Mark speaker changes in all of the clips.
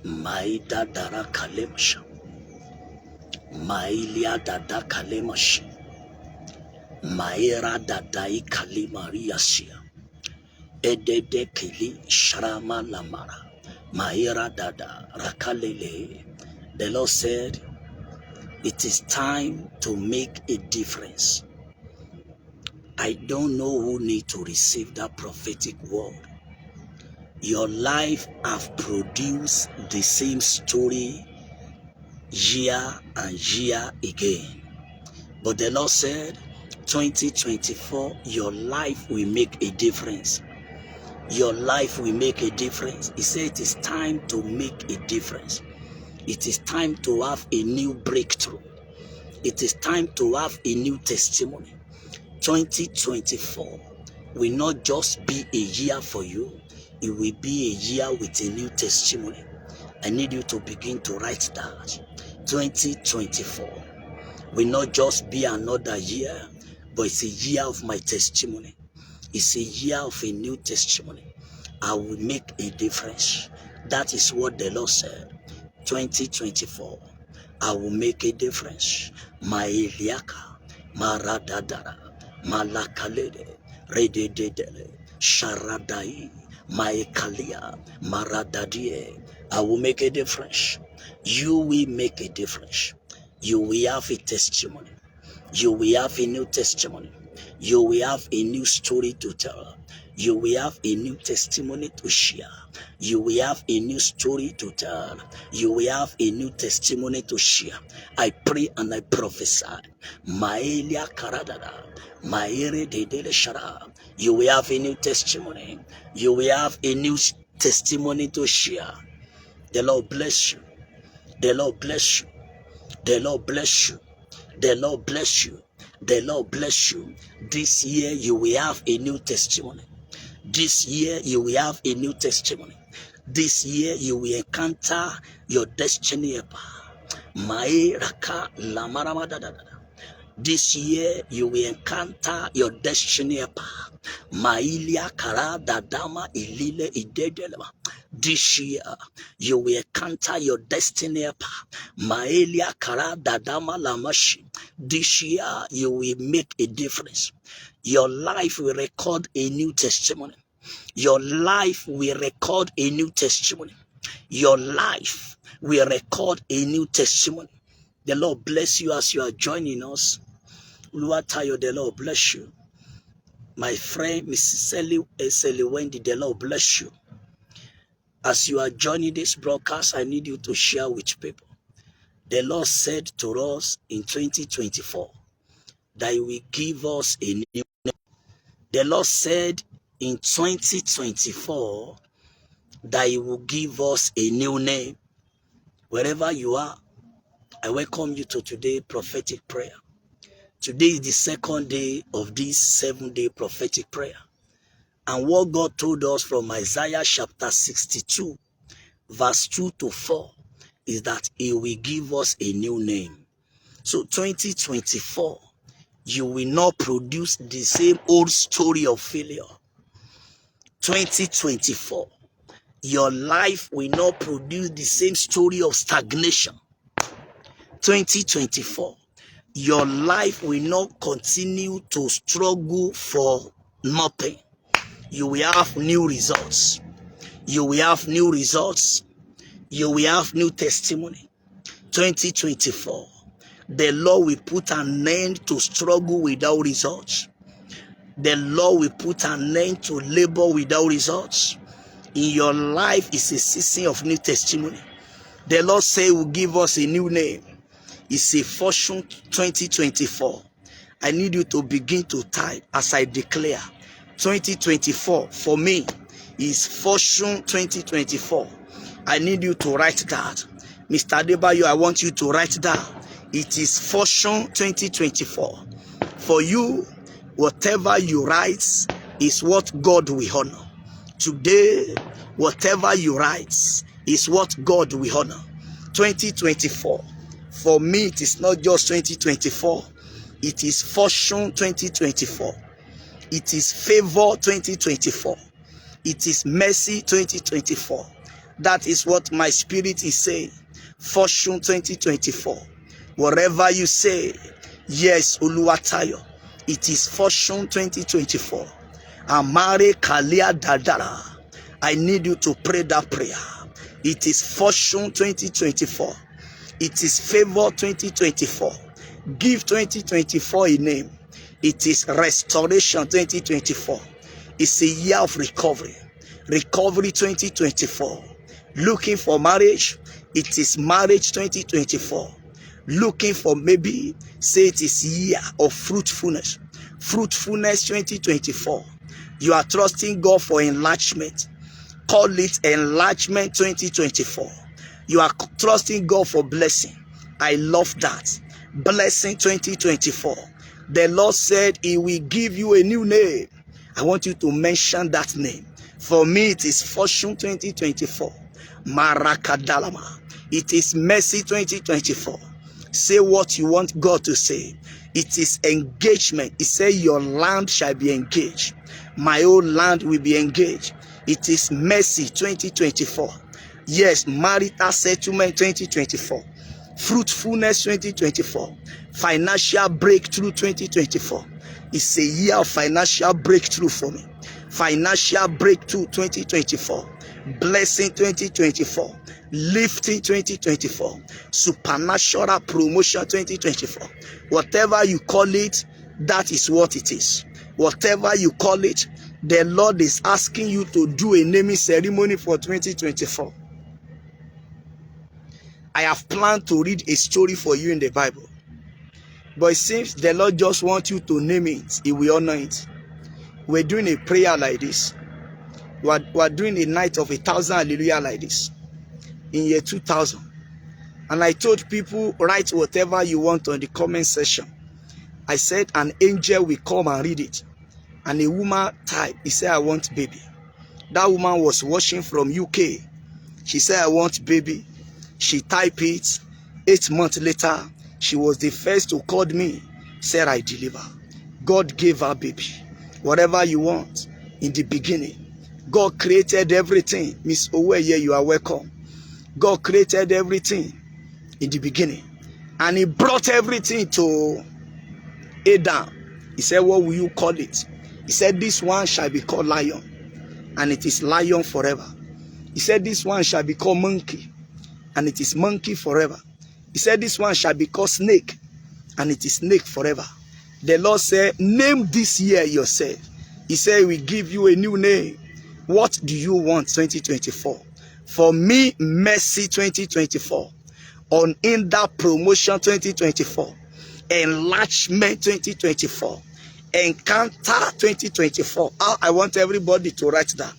Speaker 1: Maida dara kalemasha. Mailia dada kalemashi. Maera dadai kalimaria sia. Edede kili sharama lamara. Maera dada rakalele. The Lord said, it is time to make a difference. I don't know who need to receive that prophetic word. Your life have produced the same story year and year again. But the Lord said, 2024, your life will make a difference. Your life will make a difference. He said it is time to make a difference. It is time to have a new breakthrough. It is time to have a new testimony. 2024 will not just be a year for you. It will be a year with a new testimony. I need you to begin to write that. 2024 will not just be another year, but it's a year of my testimony. It's a year of a new testimony. I will make a difference. That is what the Lord said. 2024, I will make a difference. My Eliaka, Maradadara, Malakalede, Rededele, Sharadai, Maekalia, Maradadie. I will make a difference. You will make a difference. You will have a testimony. You will have a new testimony. You will have a new story to tell. You will have a new testimony to share. You will have a new story to tell. You will have a new testimony to share. I pray and I prophesy. Maelia karadada. Maere dedele shara. You will have a new testimony. You will have a new testimony to share. The Lord bless you. The Lord bless you. The Lord bless you. The Lord bless you. The Lord bless you. This year you will have a new testimony. This year you will have a new testimony. This year you will encounter your destiny. This year you will encounter your destiny. Mailia kara dadama ilile idedelema. This year you will encounter your destiny. Maelia kara dadama lamashi. This year you will make a difference. Your life will record a new testimony. Your life will record a new testimony. Your life will record a new testimony. The Lord bless you as you are joining us. Oluwatayo, the Lord bless you. My friend, Mrs. Eseli Wendy, the Lord bless you. As you are joining this broadcast, I need you to share with people. The Lord said to us in 2024 that He will give us a new name. The Lord said in 2024 that He will give us a new name. Wherever you are, I welcome you to today's prophetic prayer. Today is the second day of this 7-day prophetic prayer. And what God told us from Isaiah chapter 62, verse 2 to 4, is that He will give us a new name. So 2024, you will not produce the same old story of failure. 2024, your life will not produce the same story of stagnation. 2024, your life will not continue to struggle for nothing. You will have new results. You will have new results. You will have new testimony. 2024, the Lord will put an end to struggle without results. The Lord will put an end to labor without results. In your life is a season of new testimony. The Lord said He will give us a new name. It's a Fortune 2024. I need you to begin to type as I declare. 2024 for me is Fortune 2024. I need you to write that. Mr. Adebayo, I want you to write that. It is Fortune 2024. For you, whatever you write is what God will honor. Today, whatever you write is what God will honor. 2024. For me, it is not just 2024. It is Fortune 2024. It is favor 2024. It is mercy 2024. That is what my spirit is saying. Fortune 2024. Whatever you say, yes, Oluwatayo, it is Fortune 2024. Amare Kalia Dadara. I need you to pray that prayer. It is Fortune 2024. It is Favor 2024. Give 2024 a name. It is Restoration 2024. It's a year of recovery. Recovery 2024. Looking for marriage. It is Marriage 2024. Looking for maybe, say it is year of fruitfulness. Fruitfulness 2024. You are trusting God for enlargement. Call it Enlargement 2024. You are trusting God for blessing. I love that. Blessing 2024. The Lord said He will give you a new name. I want you to mention that name. For me, it is Fortune 2024. Marakadalama. It is Mercy 2024. Say what you want God to say. It is engagement. He said your land shall be engaged. My own land will be engaged. It is Mercy 2024. Yes, marital settlement 2024. Fruitfulness 2024. Financial breakthrough 2024. It's a year of financial breakthrough for me. Financial breakthrough 2024. Blessing 2024. Lifting 2024. Supernatural promotion 2024. Whatever you call it, that is what it is. Whatever you call it, the Lord is asking you to do a naming ceremony for 2024. I have planned to read a story for you in the Bible. But it seems the Lord just wants you to name it. He will honor it. We're doing a prayer like this. We're doing a night of 1,000 hallelujah like this. In year 2000. And I told people, write whatever you want on the comment section. I said an angel will come and read it. And a woman typed, he said, I want baby. That woman was watching from UK. She said, I want baby. She typed it. 8 months later, she was the first to call me. Said, I deliver. God gave her baby. Whatever you want. In the beginning, God created everything. Miss Oweye, you are welcome. God created everything in the beginning. And He brought everything to Adam. He said, what will you call it? He said, this one shall be called lion. And it is lion forever. He said, this one shall be called monkey. And it is monkey forever. He said, this one shall be called snake. And it is snake forever. The Lord said, name this year yourself. He said, we give you a new name. What do you want 2024? For me, Mercy 2024. Unhindered promotion 2024. Enlargement 2024. Encounter 2024. I want everybody to write that.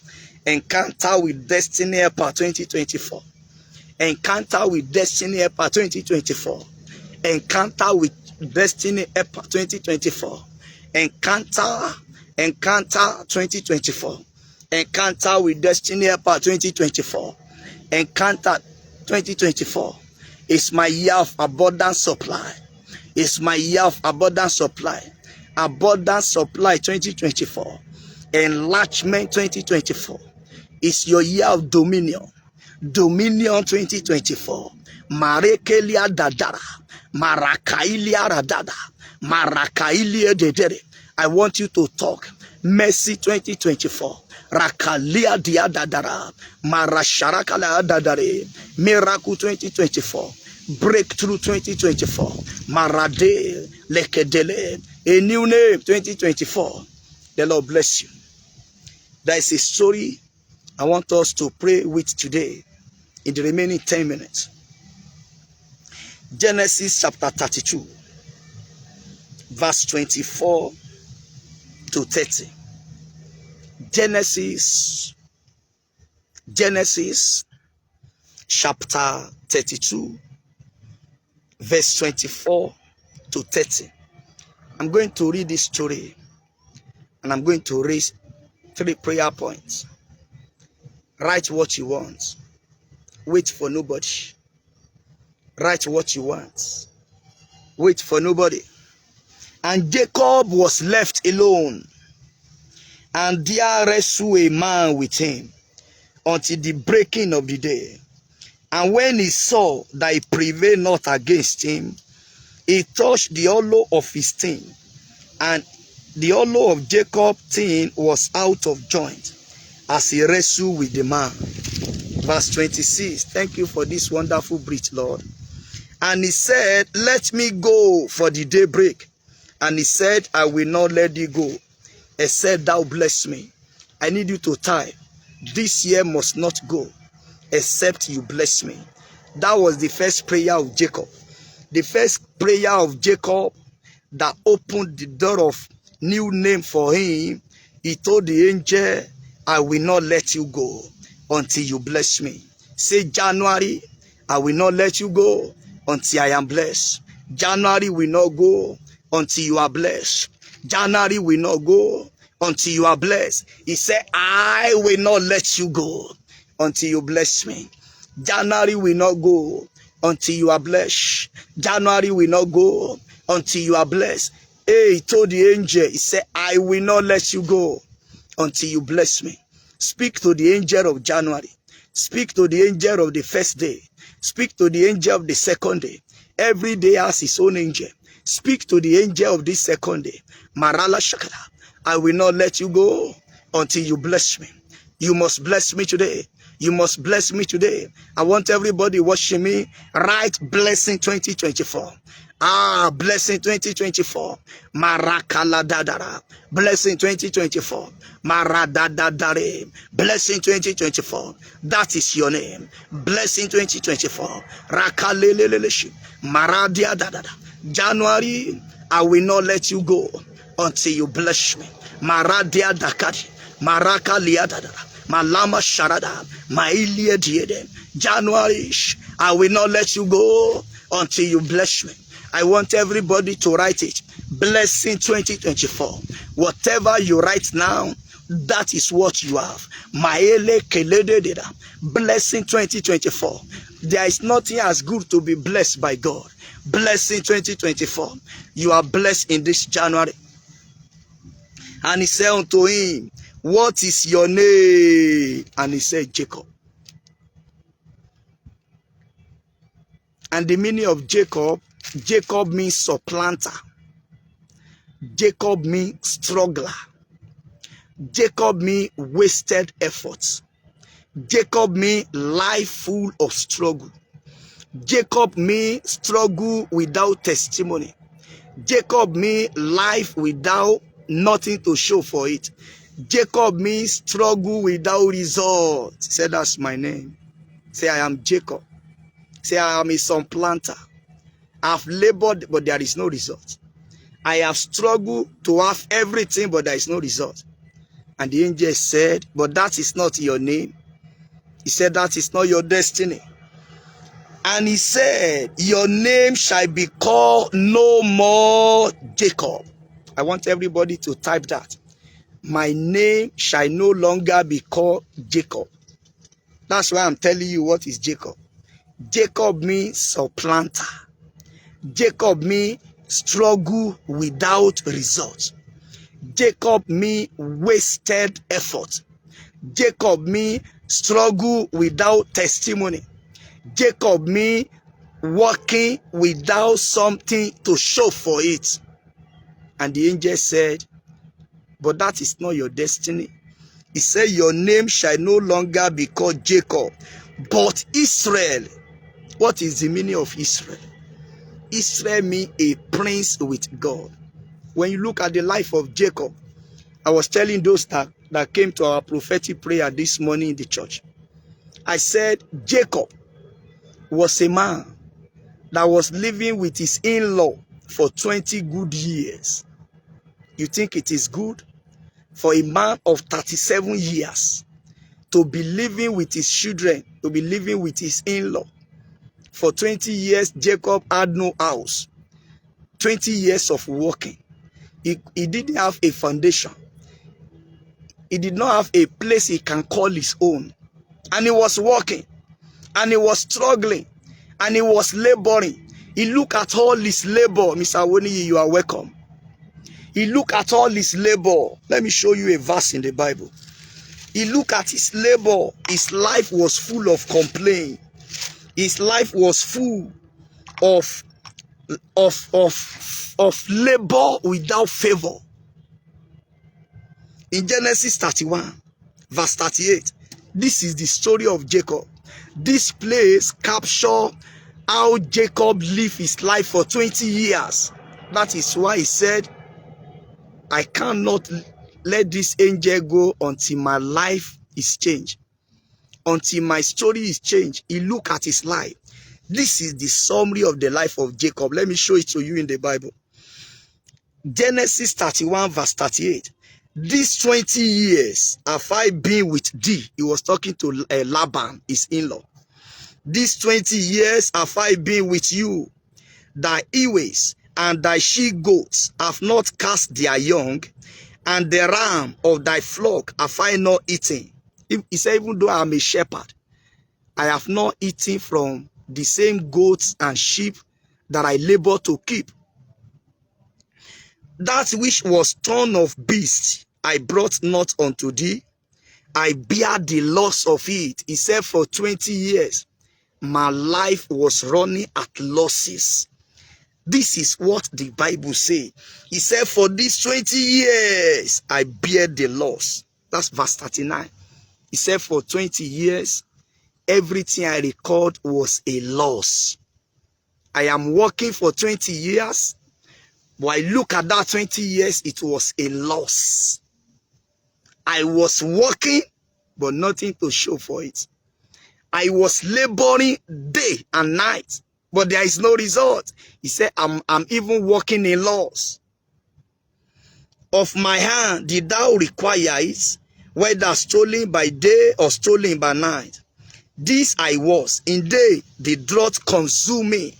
Speaker 1: Encounter with Destiny Helper 2024. Encounter with Destiny Helper 2024. Encounter with Destiny Helper 2024. Encounter 2024. Encounter with Destiny Helper 2024. Encounter 2024. It's my year of abundant supply. It's my year of abundant supply. Abundant supply 2024. Enlargement 2024. It's your year of dominion. Dominion 2024. Marekelia dadara. Marakailia radada. Marakailia dedere. I want you to talk. Mercy 2024. Rakalia dia dadara. Marasharakala dadare. Miracle 2024. Breakthrough 2024. Marade lekedele. A new name 2024. The Lord bless you. There is a story I want us to pray with today in the remaining 10 minutes. Genesis chapter 32, verse 24 to 30. Genesis chapter 32, verse 24 to 30. I'm going to read this story and I'm going to raise 3 prayer points. Write what you want. Wait for nobody. Write what you want. Wait for nobody. And Jacob was left alone, and there wrestled a man with him
Speaker 2: until the breaking of the day. And when he saw that he prevailed not against him, he touched the hollow of his thing, and the hollow of Jacob's thing was out of joint, as he wrestled with the man. Verse 26. Thank you for this wonderful breach, Lord. And he said, let me go for the daybreak. And he said, I will not let thee go, except thou bless me. I need you to type, this year must not go, except you bless me. That was the first prayer of Jacob. The first prayer of Jacob that opened the door of new name for him. He told the angel, I will not let you go until you bless me. Say, January, I will not let you go until I am blessed. January will not go until you are blessed. January will not go until you are blessed. He said, I will not let you go until you bless me. January will not go until you are blessed. January will not go until you are blessed. Hey, he told the angel, he said, I will not let you go until you bless me. Speak to the angel of January. Speak to the angel of the first day. Speak to the angel of the second day. Every day has his own angel. Speak to the angel of this second day. Marala Shakara. I will not let you go until you bless me. You must bless me today. You must bless me today. I want everybody watching me write blessing 2024. Blessing 2024. Marakala dadara. Blessing 2024. Maradadadare. Blessing 2024. That is your name. Blessing 2024. Rakaleleleshi. Maradia dadada. January, I will not let you go until you bless me. Maradia dakati. Maraka liadadara. Malama Sharada, Mailia Diede. January, I will not let you go until you bless me. I want everybody to write it. Blessing 2024. Whatever you write now, that is what you have. Maele Kelededa. Blessing 2024. There is nothing as good to be blessed by God. Blessing 2024. You are blessed in this January. And he said unto him, what is your name? And he said, Jacob. And the meaning of Jacob, Jacob means supplanter. Jacob means struggler. Jacob means wasted efforts. Jacob means life full of struggle. Jacob means struggle without testimony. Jacob means life without nothing to show for it. Jacob means struggle without result. Say, that's my name. Say, I am Jacob. Say, I am a supplanter. I have labored, but there is no result. I have struggled to have everything, but there is no result. And the angel said, but that is not your name. He said, that is not your destiny. And he said, your name shall be called no more Jacob. I want everybody to type that. My name shall no longer be called Jacob. That's why I'm telling you what is Jacob. Jacob means supplanter. Jacob means struggle without result. Jacob means wasted effort. Jacob means struggle without testimony. Jacob means working without something to show for it. And the angel said, but that is not your destiny. He said, your name shall no longer be called Jacob, but Israel. What is the meaning of Israel? Israel means a prince with God. When you look at the life of Jacob, I was telling those that came to our prophetic prayer this morning in the church. I said, Jacob was a man that was living with his in-law for 20 good years. You think it is good for a man of 37 years to be living with his children, to be living with his in-law? For 20 years, Jacob had no house. 20 years of working. He didn't have a foundation. He did not have a place he can call his own. And he was working. And he was struggling. And he was laboring. He looked at all his labor. Mr. Awoniyi, you are welcome. He looked at all his labor. Let me show you a verse in the Bible. He looked at his labor. His life was full of complaint. His life was full of labor without favor. In Genesis 31, verse 38, this is the story of Jacob. This place captures how Jacob lived his life for 20 years. That is why he said, I cannot let this angel go until my life is changed, until my story is changed. He looked at his life. This is the summary of the life of Jacob. Let me show it to you in the Bible. Genesis 31 verse 38. These 20 years have I been with thee. He was talking to Laban, his in-law. These 20 years have I been with you. Thy ewes and thy she-goats have not cast their young, and the ram of thy flock have I not eaten. He said, even though I am a shepherd, I have not eaten from the same goats and sheep that I labor to keep. That which was torn of beasts I brought not unto thee. I bear the loss of it. He said, for 20 years, my life was running at losses. This is what the Bible says. He said, for these 20 years, I bear the loss. That's verse 39. He said, for 20 years, everything I record was a loss. I am working for 20 years. But I look at that 20 years, it was a loss. I was working, but nothing to show for it. I was laboring day and night, but there is no result. He said, I'm even working in loss. Of my hand did thou require it, whether stolen by day or stolen by night. This I was. In day the drought consumed me,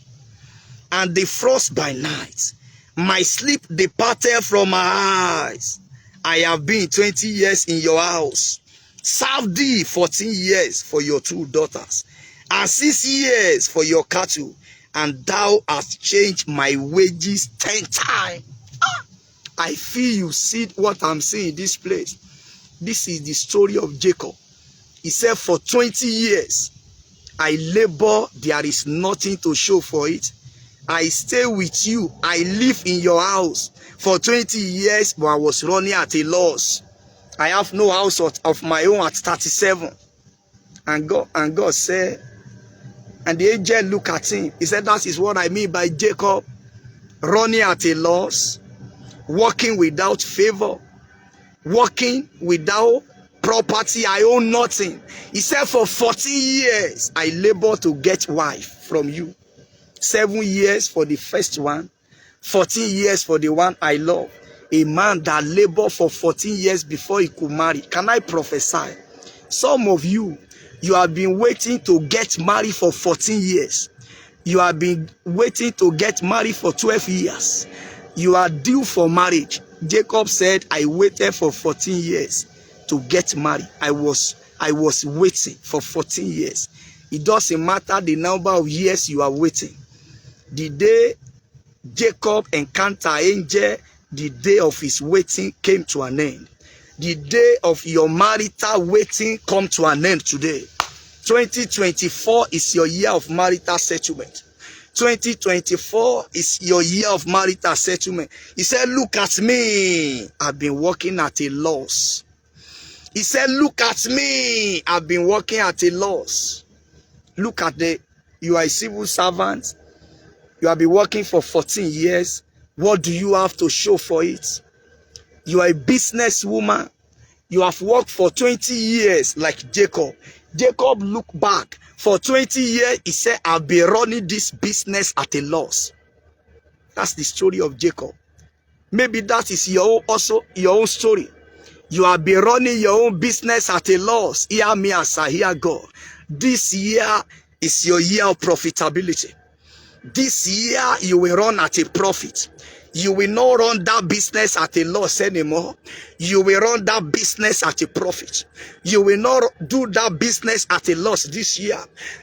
Speaker 2: and the frost by night. My sleep departed from my eyes. I have been 20 years in your house. Served thee 14 years for your 2 daughters, and 6 years for your cattle, and thou hast changed my wages 10 times. I feel you see what I'm saying in this place. This is the story of Jacob. He said, for 20 years, I labor, there is nothing to show for it. I stay with you. I live in your house for 20 years, but I was running at a loss. I have no house of my own at 37. And God said, and the angel looked at him. He said, that is what I mean by Jacob, running at a loss, walking without favor, walking without property. I own nothing. He said, for 40 years, I labor to get wife from you. 7 years for the first one, 14 years for the one I love. A man that labored for 14 years before he could marry. Can I prophesy? Some of you, you have been waiting to get married for 14 years. You have been waiting to get married for 12 years. You are due for marriage. Jacob said, I waited for 14 years to get married. I was waiting for 14 years. It doesn't matter the number of years you are waiting. The day Jacob encountered angel, the day of his waiting came to an end. The day of your marital waiting come to an end today. 2024 is your year of marital settlement. 2024 is your year of marital settlement. He said, look at me. I've been working at a loss. He said, look at me. I've been working at a loss. Look at you are a civil servant. You have been working for 14 years. What do you have to show for it? You are a businesswoman. You have worked for 20 years like Jacob. Jacob looked back. For 20 years, he said, I've been running this business at a loss. That's the story of Jacob. Maybe that is also your own story. You have been running your own business at a loss. Hear me as I hear God. This year is your year of profitability. This year, you will run at a profit. You will not run that business at a loss anymore. You will run that business at a profit. You will not do that business at a loss this year.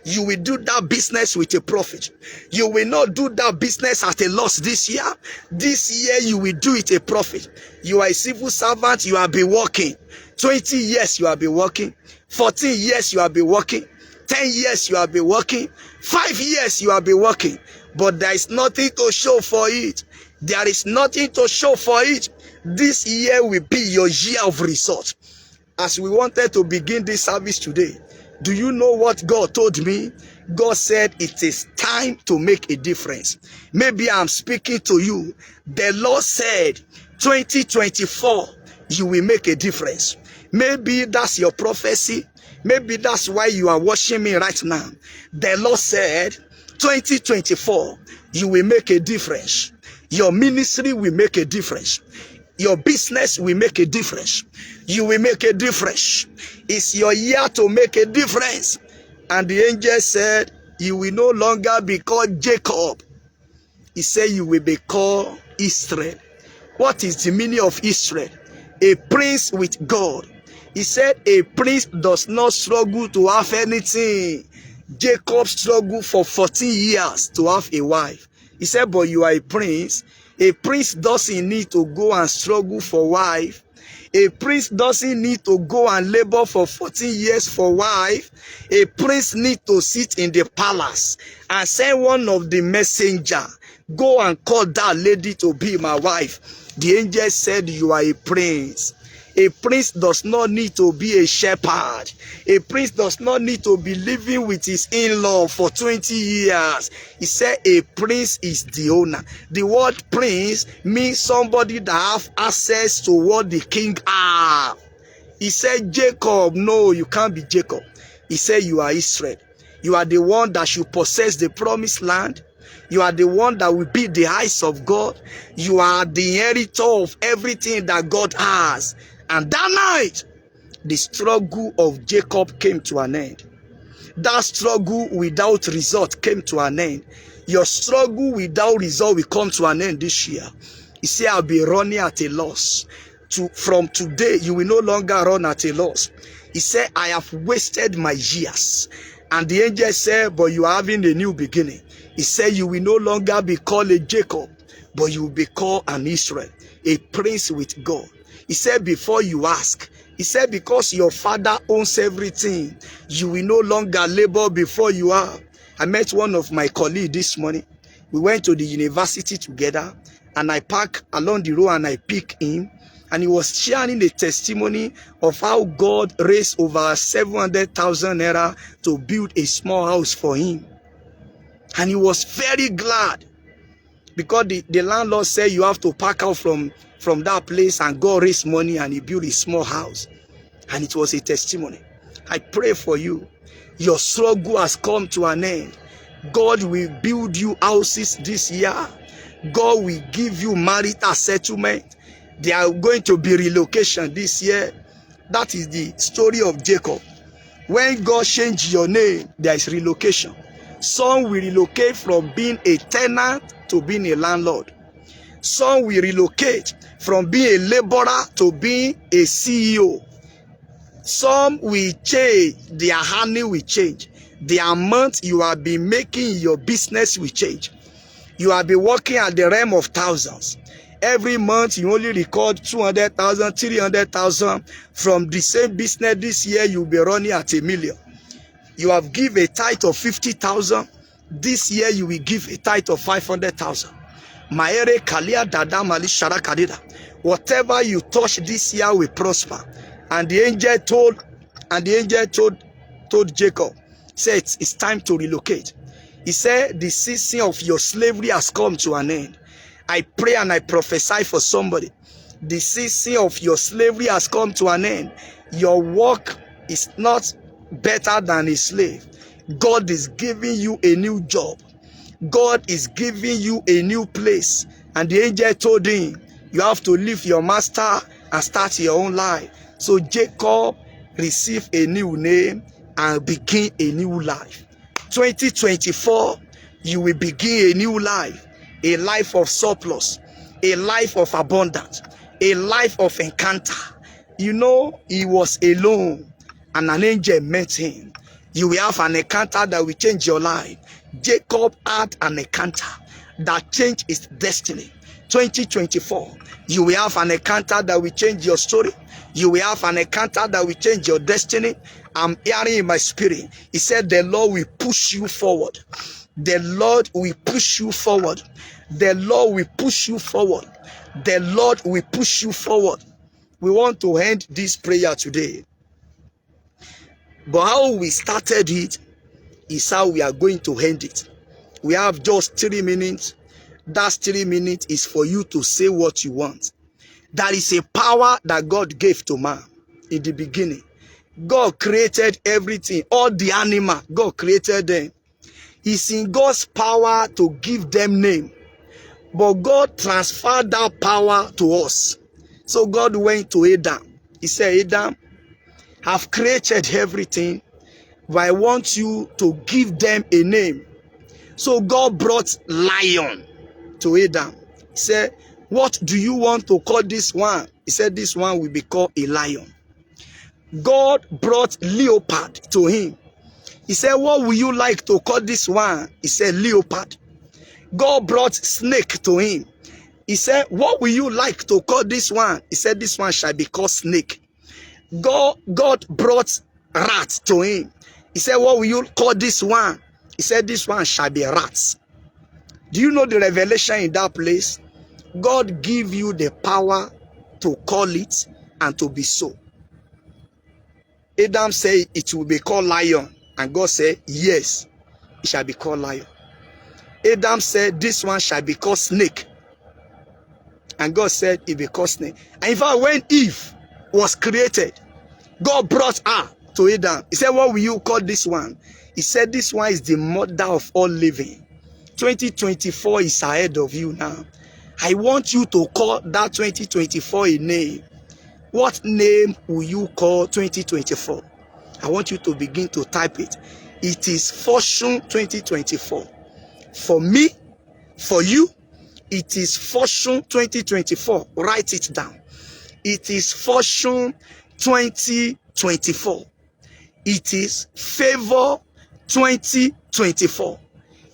Speaker 2: You will do that business with a profit. You will not do that business at a loss this year. This year you will do it a profit. You are a civil servant, you have been working. 20 years you have been working. 14 years you have been working. 10 years you have been working. 5 years you have been working. But there is nothing to show for it. There is nothing to show for it. This year will be your year of result. As we wanted to begin this service today, do you know what God told me? God said it is time to make a difference. Maybe I'm speaking to you. The Lord said 2024, you will make a difference. Maybe that's your prophecy. Maybe that's why you are watching me right now. The Lord said 2024, you will make a difference. Your ministry will make a difference. Your business will make a difference. You will make a difference. It's your year to make a difference. And the angel said, you will no longer be called Jacob. He said, you will be called Israel. What is the meaning of Israel? A prince with God. He said, a prince does not struggle to have anything. Jacob struggled for 14 years to have a wife. He said, but you are a prince. A prince doesn't need to go and struggle for wife. A prince doesn't need to go and labor for 14 years for wife. A prince needs to sit in the palace and send one of the messenger, go and call that lady to be my wife. The angel said, you are a prince. A prince does not need to be a shepherd. A prince does not need to be living with his in-law for 20 years. He said a prince is the owner. The word prince means somebody that have access to what the king have. He said, Jacob, no, you can't be Jacob. He said, you are Israel. You are the one that should possess the promised land. You are the one that will be the eyes of God. You are the inheritor of everything that God has. And that night, the struggle of Jacob came to an end. That struggle without result came to an end. Your struggle without result will come to an end this year. He said, I'll be running at a loss. From today, you will no longer run at a loss. He said, I have wasted my years. And the angel said, but you are having a new beginning. He said, you will no longer be called a Jacob, but you will be called an Israel, a prince with God. He said, before you ask, he said, because your father owns everything, you will no longer labor before you are. I met one of my colleagues this morning. We went to the university together, and I parked along the road and I picked him. And he was sharing a testimony of how God raised over 700,000 naira to build a small house for him. And he was very glad because the landlord said you have to park out from that place, and God raised money and he built a small house. And it was a testimony. I pray for you. Your struggle has come to an end. God will build you houses this year. God will give you marital settlement. There are going to be relocation this year. That is the story of Jacob. When God changed your name, there is relocation. Some will relocate from being a tenant to being a landlord. Some will relocate from being a laborer to being a CEO. Some will change, their honey will change. The amount you have been making in your business will change. You have been working at the realm of thousands. Every month you only record 200,000, 300,000. From the same business this year, you'll be running at 1 million. You have given a tithe of 50,000. This year you will give a tithe of 500,000. Maere kalia dada mali shara kadida. Whatever you touch this year will prosper. And the angel told Jacob, said it's time to relocate. He said the season of your slavery has come to an end. I pray and I prophesy for somebody. The season of your slavery has come to an end. Your work is not better than a slave. God is giving you a new job. God is giving you a new place. And the angel told him, you have to leave your master and start your own life. So Jacob received a new name and begin a new life. 2024, you will begin a new life. A life of surplus, a life of abundance, a life of encounter. You know, he was alone and an angel met him. You will have an encounter that will change your life. Jacob had an encounter that changed his destiny. 2024, you will have an encounter that will change your story. You will have an encounter that will change your destiny. I'm hearing in my spirit. He said the Lord will push you forward. The Lord will push you forward. The Lord will push you forward. The Lord will push you forward. We want to end this prayer today. But how we started it is how we are going to end it. We have just 3 minutes. That 3 minutes is for you to say what you want. That is a power that God gave to man in the beginning. God created everything, all the animal, God created them. It's in God's power to give them name. But God transferred that power to us. So God went to Adam. He said, Adam, I've created everything, but I want you to give them a name. So God brought lion to Adam. He said, what do you want to call this one? He said, this one will be called a lion. God brought leopard to him. He said, what will you like to call this one? He said, leopard. God brought snake to him. He said, what will you like to call this one? He said, this one shall be called snake. God brought rat to him. He said, what will you call this one? He said, this one shall be rats. Do you know the revelation in that place? God give you the power to call it and to be so. Adam said it will be called lion. And God said, yes, it shall be called lion. Adam said, this one shall be called snake. And God said, it will be called snake. And in fact, when Eve was created, God brought her to Adam. He said, what will you call this one? He said, this one is the mother of all living. 2024 is ahead of you now. I want you to call that 2024 a name. What name will you call 2024? I want you to begin to type it. It is Fortune 2024. For me, for you, it is Fortune 2024. Write it down. It is Fortune 2024. It is Favor 2024.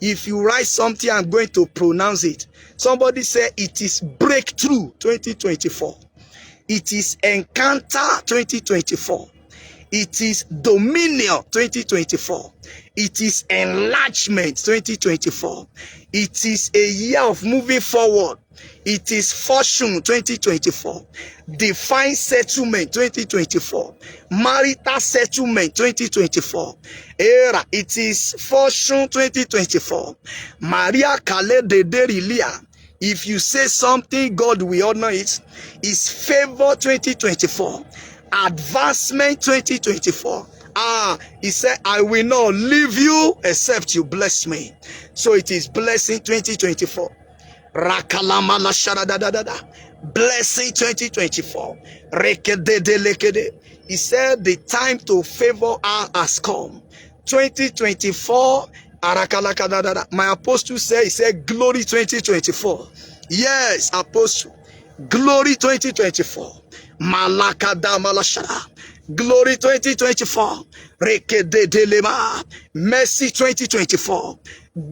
Speaker 2: If you write something, I'm going to pronounce it. Somebody say it is Breakthrough 2024. It is Encounter 2024. It is Dominion 2024. It is Enlargement 2024. It is a year of moving forward. It is Fortune 2024. Divine Settlement 2024. Marital Settlement 2024. Era, it is Fortune 2024. Maria Kale de Derilia. If you say something, God will honor it. It's Favor 2024. Advancement 2024. He said, I will not leave you except you bless me. So it is blessing 2024. Rakalamala sharadadadada. Blessing 2024. Rekedede. He said the time to favor her has come. 2024. My apostle said, he said, glory 2024. Yes, apostle. Glory 2024. Malakada malashara. Glory 2024. Rekededelema. Mercy 2024.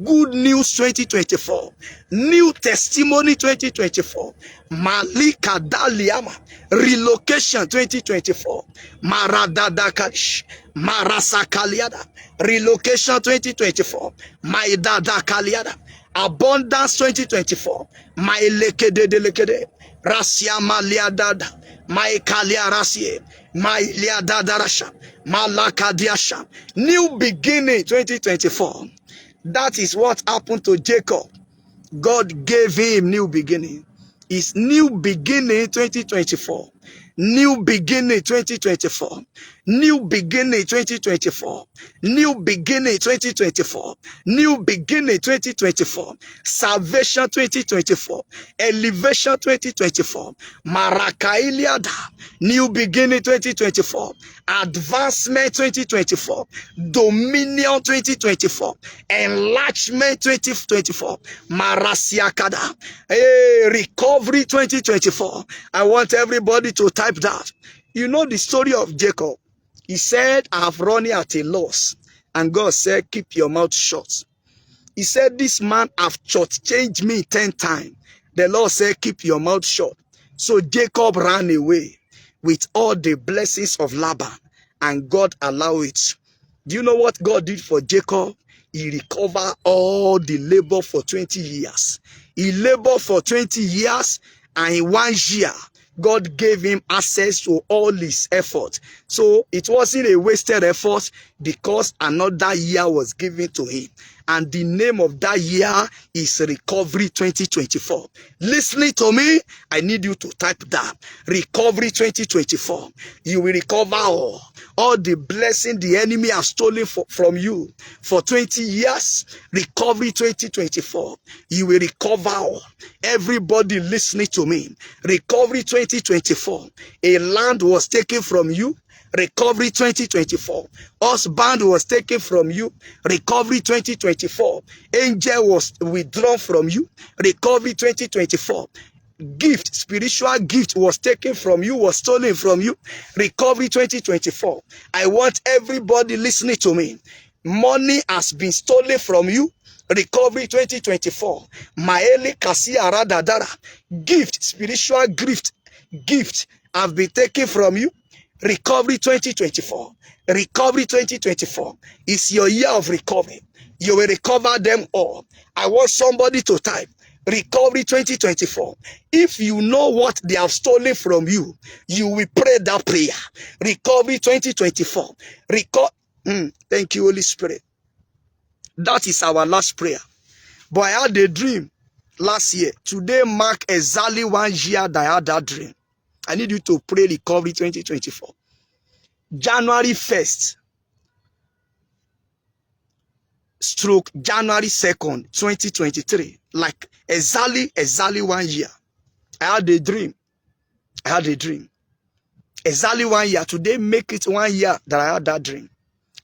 Speaker 2: Good news 2024. New testimony 2024. Malika Daliama. Relocation 2024. Maradadakash. Marasakaliada. Relocation 2024. Maidada Kaliada. Abundance 2024. Mailekede. Rasia Maliadada. My Kalia Rasie, my Liadadarasha, Malakadiasha. New beginning 2024. That is what happened to Jacob. God gave him new beginning. It's new beginning 2024. New beginning 2024. New beginning 2024. New beginning 2024. New beginning 2024. Salvation 2024. Elevation 2024. Marakailiada. New beginning 2024. advancement 2024, dominion 2024, enlargement 2024, marasiakada, recovery 2024. I want everybody to type that. You know the story of Jacob. He said, I have run at a loss. And God said, keep your mouth shut. He said, this man have shortchanged me 10 times. The Lord said, keep your mouth shut. So Jacob ran away with all the blessings of Laban, and God allowed it. Do you know what God did for Jacob? He recovered all the labor for 20 years. He labored for 20 years, and in 1 year, God gave him access to all his effort. So it wasn't a wasted effort because another year was given to him. And the name of that year is Recovery 2024. Listening to me, I need you to type that. Recovery 2024. You will recover all the blessing the enemy has stolen from you for 20 years. Recovery 2024. You will recover all. Everybody listening to me. Recovery 2024. A land was taken from you. Recovery 2024. Husband was taken from you. Recovery 2024. Angel was withdrawn from you. Recovery 2024. Gift, spiritual gift was taken from you, was stolen from you. Recovery 2024. I want everybody listening to me. Money has been stolen from you. Recovery 2024. Maeli kasi aradadara. Gift, spiritual gift have been taken from you. Recovery 2024. Recovery 2024 is your year of recovery. You will recover them all. I want somebody to type Recovery 2024. If you know what they have stolen from you, you will pray that prayer. Recovery 2024. Thank you, Holy Spirit. That is our last prayer. But I had a dream last year. Today mark exactly 1 year that I had that dream. I need you to pray Recovery 2024. January 1st, stroke January 2nd, 2023. Like exactly 1 year. I had a dream. Exactly 1 year. Today make it 1 year that I had that dream.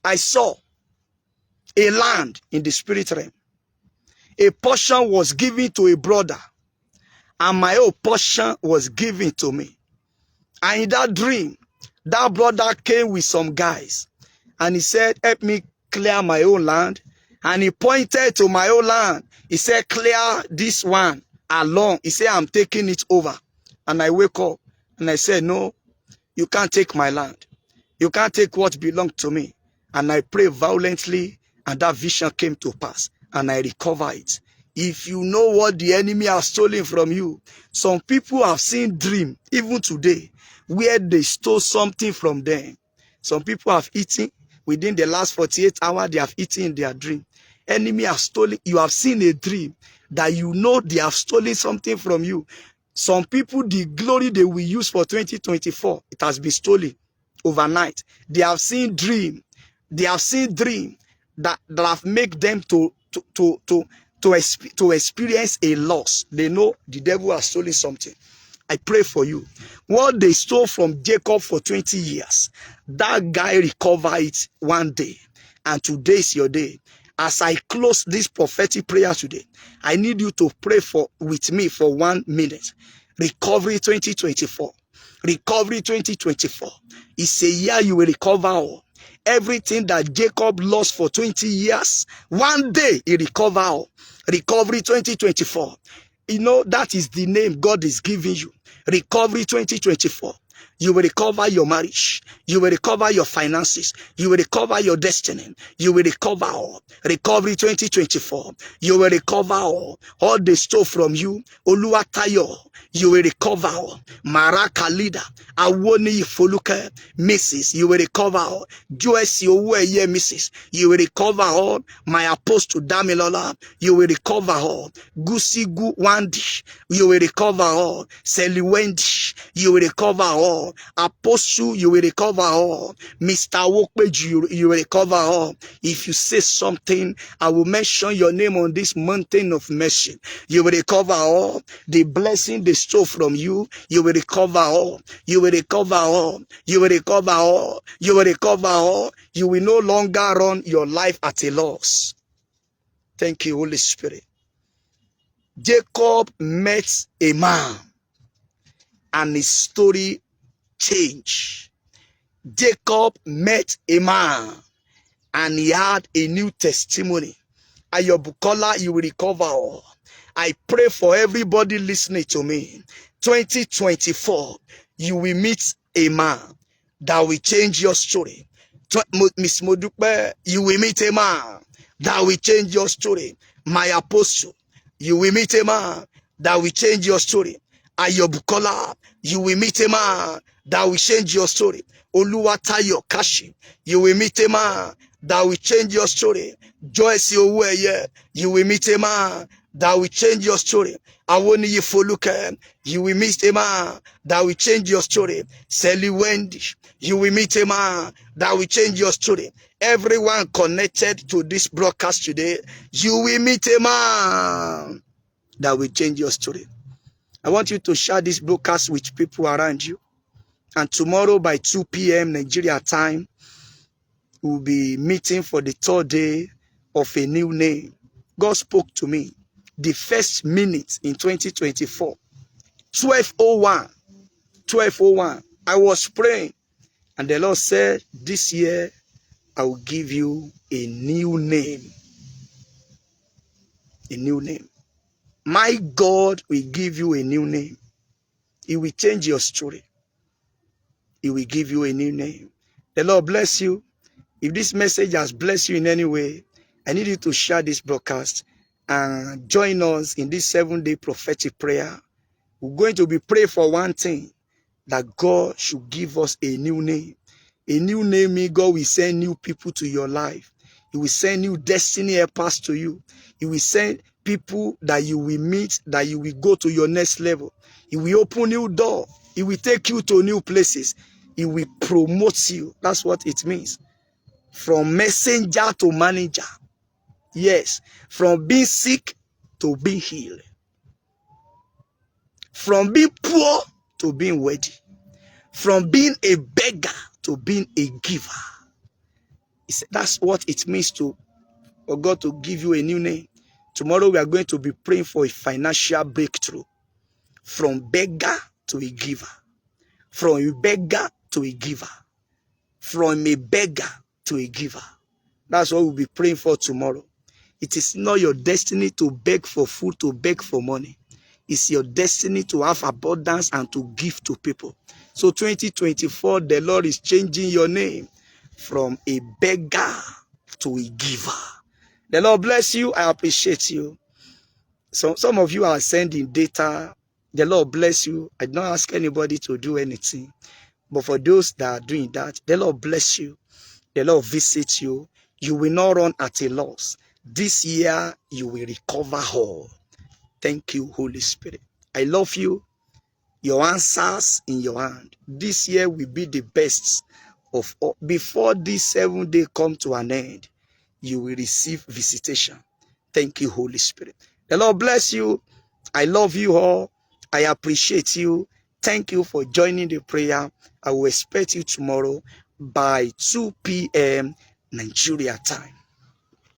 Speaker 2: I saw a land in the spirit realm. A portion was given to a brother, and my own portion was given to me. And in that dream, that brother came with some guys, and he said, help me clear my own land. And he pointed to my own land. He said, clear this one along. He said, I'm taking it over. And I wake up and I said, no, you can't take my land. You can't take what belonged to me. And I prayed violently, and that vision came to pass, and I recovered it. If you know what the enemy has stolen from you, some people have seen dream, even today, where they stole something from them. Some people have eaten within the last 48 hours, they have eaten in their dream. Enemy has stolen. You have seen a dream that you know they have stolen something from you. Some people, the glory they will use for 2024, it has been stolen overnight. They have seen dream. They have seen dream that have made them to experience a loss. They know the devil has stolen something. I pray for you. What they stole from Jacob for 20 years, that guy recovered it 1 day. And today is your day. As I close this prophetic prayer today, I need you to pray with me for 1 minute. Recovery 2024. Recovery 2024. It's a year you will recover all. Everything that Jacob lost for 20 years, 1 day he recover all. Recovery 2024. You know, that is the name God is giving you. Recovery 2024. You will recover your marriage. You will recover your finances. You will recover your destiny. You will recover all. Recovery 2024. You will recover all they stole from you. Oluwatayo. You will recover all. Maraka leader. Awoni Foluke. Mrs. You will recover all. Joyce Yoweye Mrs. You will recover all. My apostle Damilola. You will recover all. Gusigu Wandi. You will recover all. Seliwendi. You will recover all. all. Apostle, you will recover all. Mr. Wokpeju, you will recover all. If you say something, I will mention your name on this mountain of mercy. You will recover all. The blessing they stole from you, you will recover all. You will recover all. You will recover all. You will recover all. You will no longer run your life at a loss. Thank you, Holy Spirit. Jacob met a man and his story changed. Jacob met a man and he had a new testimony. Ayobukola, you will recover all. I pray for everybody listening to me. 2024, you will meet a man that will change your story. Miss Modupe, you will meet a man that will change your story. My apostle, you will meet a man that will change your story. Ayobukola, you will meet a man that will change your story. Oluwatayo Kashi, you will meet a man that will change your story. Joyce Oweye, you will meet a man that will change your story. Awoniyi Foluke, you will meet a man that will change your story. Sally Wendy, you will meet a man that will change your story. Everyone connected to this broadcast today, you will meet a man that will change your story. I want you to share this broadcast with people around you. And tomorrow by 2 p.m. Nigeria time, we'll be meeting for the third day of a new name. God spoke to me the first minute in 2024, 12:01. I was praying and the Lord said, this year I will give you a new name. A new name. My God will give you a new name. He will change your story. He will give you a new name. The Lord bless you. If this message has blessed you in any way, I need you to share this broadcast and join us in this 7-day prophetic prayer. We're going to be praying for one thing, that God should give us a new name. A new name means God will send new people to your life. He will send new destiny helpers to you. He will send people that you will meet, that you will go to your next level. He will open new doors. He will take you to new places. He will promote you. That's what it means. From messenger to manager. Yes. From being sick to being healed. From being poor to being wealthy. From being a beggar to being a giver. That's what it means for God to give you a new name. Tomorrow we are going to be praying for a financial breakthrough. From beggar to a giver. From a beggar to a giver. From a beggar to a giver. That's what we'll be praying for tomorrow. It is not your destiny to beg for food, to beg for money. It's your destiny to have abundance and to give to people. So 2024, the Lord is changing your name from a beggar to a giver. The Lord bless you. I appreciate you. So some of you are sending data. The Lord bless you. I don't ask anybody to do anything. But for those that are doing that, the Lord bless you. The Lord visit you. You will not run at a loss. This year, you will recover all. Thank you, Holy Spirit. I love you. Your answers in your hand. This year will be the best of all. Before this 7 day come to an end, you will receive visitation. Thank you, Holy Spirit. The Lord bless you. I love you all. I appreciate you. Thank you for joining the prayer. I will expect you tomorrow by 2 p.m. Nigeria time.